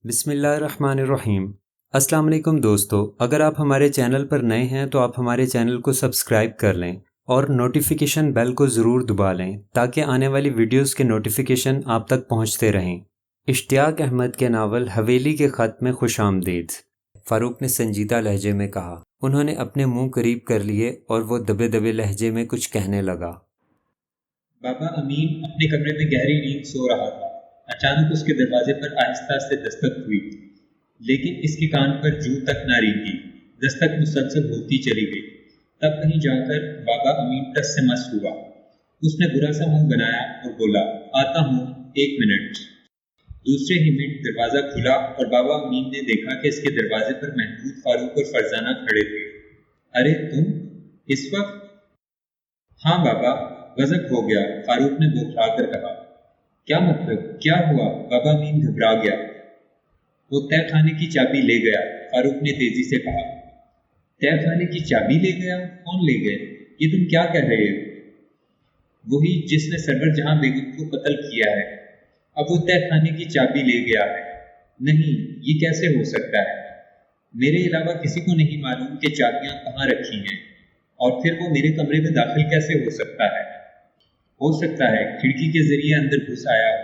بسم اللہ الرحمن الرحیم۔ السلام علیکم دوستو، اگر آپ ہمارے چینل پر نئے ہیں تو آپ ہمارے چینل کو سبسکرائب کر لیں اور نوٹیفیکیشن بیل کو ضرور دبا لیں تاکہ آنے والی ویڈیوز کے نوٹیفیکیشن آپ تک پہنچتے رہیں۔ اشتیاق احمد کے ناول حویلی کے خط میں خوش آمدید۔ فاروق نے سنجیدہ لہجے میں کہا۔ انہوں نے اپنے منہ قریب کر لیے اور وہ دبے دبے لہجے میں کچھ کہنے لگا۔ بابا امین اپنے کمرے میں گہری نیند سو رہا تھا۔ اچانک اس کے دروازے پر آہستہ سے دستک ہوئی، لیکن اس کے کان پر جوں تک نہ رینگی۔ دستک مسلسل ہوتی چلی گئی، تب کہیں جا کر بابا امین ٹس سے مس ہوا۔ اس نے برا سا منہ بنایا اور بولا، آتا ہوں، 1 منٹ۔ دوسرے ہی منٹ دروازہ کھلا اور بابا امین نے دیکھا کہ اس کے دروازے پر محمود، فاروق اور فرزانہ کھڑے تھے۔ ارے تم اس وقت؟ ہاں بابا، غضب ہو گیا، فاروق نے بوکھلا کر کہا۔ کیا مطلب؟ کیا ہوا؟ بابا امین گھبرا گیا۔ وہ تہہ خانے کی چابی لے گیا، فاروق نے تیزی سے کہا۔ تہہ خانے کی چابی لے گیا؟ کون لے گئے؟ یہ تم کیا کہہ رہے ہو؟ وہی جس نے سرور جہاں بیگم کو قتل کیا ہے، اب وہ تہہ خانے کی چابی لے گیا ہے۔ نہیں، یہ کیسے ہو سکتا ہے؟ میرے علاوہ کسی کو نہیں معلوم کہ چابیاں کہاں رکھی ہیں، اور پھر وہ میرے کمرے میں داخل کیسے ہو سکتا ہے؟ ہو سکتا ہے کھڑکی کے ذریعے اندر گھس آیا ہو۔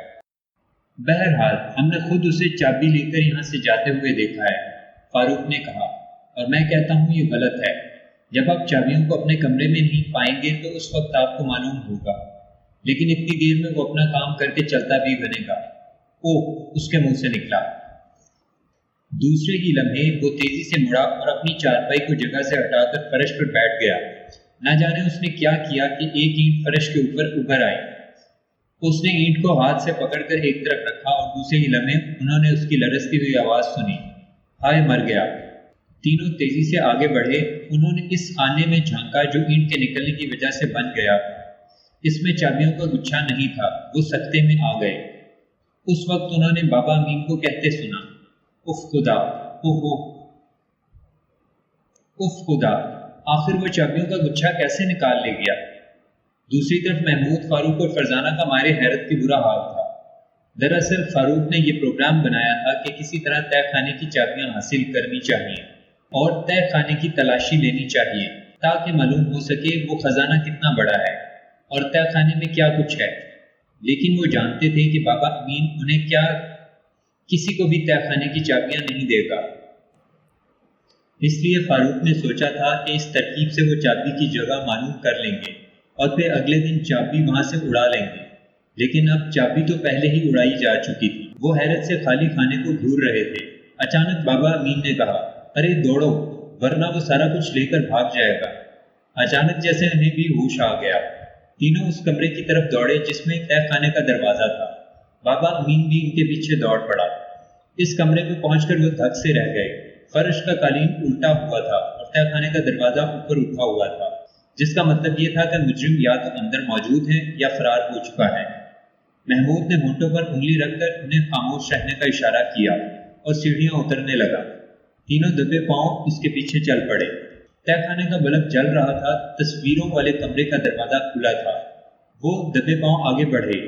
بہرحال ہم نے خود اسے چابی لے کر یہاں سے جاتے ہوئے دیکھا ہے، فاروق نے کہا، اور میں کہتا ہوں یہ غلط ہے۔ جب آپ چابیوں کو اپنے کمرے میں نہیں پائیں گے تو اس وقت آپ کو معلوم ہوگا، لیکن اتنی دیر میں وہ اپنا کام کر کے چلتا بھی بنے گا۔ اوہ، اس کے منہ سے نکلا۔ دوسرے ہی لمحے وہ تیزی سے مڑا اور اپنی چارپائی کو جگہ سے ہٹا کر فرش پر بیٹھ گیا۔ نہ جانے اس نے کیا کیا کہ ایک اینٹ فرش کے اوپر ابھر آئی۔ اس نے اینٹ کو ہاتھ سے پکڑ کر ایک طرف رکھا اور دوسرے ہی لمحے انہوں نے اس کی لرزتی ہوئی آواز سنی، ہائے مر گیا۔ تینوں تیزی سے آگے بڑھے۔ انہوں نے اس خانے میں جھانکا جو اینٹ کے نکلنے کی وجہ سے بن گیا۔ اس میں چابیوں کا گچھا نہیں تھا۔ وہ سکتے میں آ گئے۔ اس وقت انہوں نے بابا امین کو کہتے سنا، اف خدا، اف خدا، آخر وہ چابیوں کا گچھا کیسے نکال لے گیا؟ دوسری طرف محمود، فاروق اور فرزانہ کا مارے حیرت کی برا حال تھا۔ دراصل فاروق نے یہ پروگرام بنایا تھا کہ کسی طرح تہہ خانے کی چابیاں حاصل کرنی چاہیے اور تہہ خانے کی تلاشی لینی چاہیے تاکہ معلوم ہو سکے وہ خزانہ کتنا بڑا ہے اور تہہ خانے میں کیا کچھ ہے۔ لیکن وہ جانتے تھے کہ بابا امین انہیں کسی کو بھی تہہ خانے کی چابیاں نہیں دے گا۔ اس لیے فاروق نے سوچا تھا کہ اس ترکیب سے وہ چابی کی جگہ معلوم کر لیں گے اور پھر اگلے دن چابی وہاں سے اڑا لیں گے۔ لیکن اب چابی تو پہلے ہی اڑائی جا چکی تھی۔ وہ حیرت سے خالی خانے کو گھور رہے تھے۔ اچانک بابا امین نے کہا، ارے دوڑو، ورنہ وہ سارا کچھ لے کر بھاگ جائے گا۔ اچانک جیسے انہیں بھی ہوش آ گیا۔ تینوں اس کمرے کی طرف دوڑے جس میں تہہ خانے کا دروازہ تھا۔ بابا امین بھی ان کے پیچھے دوڑ پڑا۔ اس کمرے میں پہنچ کر وہ دھک سے رہ گئے۔ فرش کا قالین الٹا ہوا تھا اور تہہ خانے کا دروازہ اوپر اٹھا ہوا تھا، جس کا مطلب یہ تھا کہ مجرم یا تو اندر موجود ہے یا فرار ہو چکا ہے۔ محمود نے ہونٹوں پر انگلی رکھ کر انہیں خاموش رہنے کا اشارہ کیا اور سیڑھیاں اترنے لگا۔ تینوں دبے پاؤں اس کے پیچھے چل پڑے۔ تہہ خانے کا بلب جل رہا تھا۔ تصویروں والے کمرے کا دروازہ کھلا تھا۔ وہ دبے پاؤں آگے بڑھے۔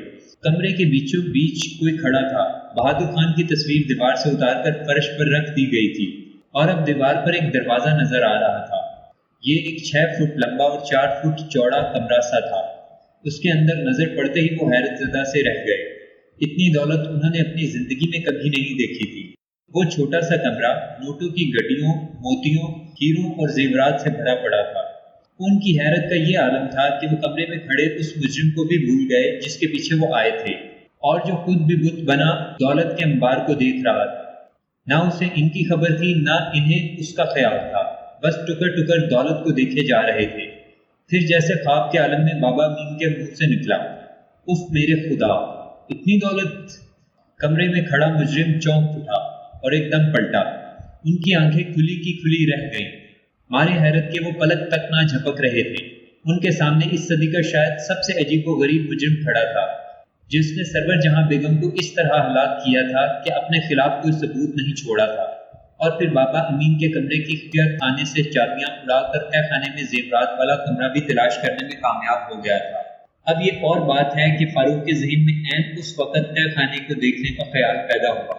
کمرے کے بیچوں بیچ کوئی کھڑا تھا۔ بہادر خان کی تصویر دیوار سے اتار کر فرش پر رکھ دی گئی تھی اور اب دیوار پر ایک دروازہ نظر آ رہا تھا۔ یہ ایک 6 فٹ لمبا اور 4 فٹ چوڑا کمرہ سا تھا۔ اس کے اندر نظر پڑتے ہی وہ حیرت زدہ سے رہ گئے۔ اتنی دولت انہوں نے اپنی زندگی میں کبھی نہیں دیکھی تھی۔ وہ چھوٹا سا کمرہ نوٹوں کی گڈیوں، موتیوں، ہیروں اور زیورات سے بھرا پڑا تھا۔ ان کی حیرت کا یہ عالم تھا کہ وہ کمرے میں کھڑے اس مجرم کو بھی بھول گئے جس کے پیچھے وہ آئے تھے اور جو خود بھی بت بنا دولت کے انبار کو دیکھ رہا تھا۔ نہ اسے ان کی خبر تھی، نہ انہیں اس کا خیال تھا۔ بس ٹکر ٹکر دولت کو دیکھے جا رہے تھے۔ پھر جیسے خواب کے عالم میں بابا امین کے منہ سے نکلا، اف میرے خدا، اتنی دولت! کمرے میں کھڑا مجرم چونک اٹھا اور ایک دم پلٹا۔ ان کی آنکھیں کھلی کی کھلی رہ گئیں۔ مارے حیرت کے وہ پلک تک نہ جھپک رہے تھے۔ ان کے سامنے اس صدی کا شاید سب سے عجیب و غریب مجرم کھڑا تھا، جس نے سرور جہاں بیگم کو اس طرح ہلاک کیا تھا کہ اپنے خلاف کوئی ثبوت نہیں چھوڑا تھا، اور پھر بابا امین کے کمرے کی خفیہ خانے سے چابیاں اڑا کر تہہ خانے میں زیورات والا کمرہ بھی تلاش کرنے میں کامیاب ہو گیا تھا۔ اب یہ اور بات ہے کہ فاروق کے ذہن میں عین اس وقت تہہ خانے کو دیکھنے کا خیال پیدا ہوا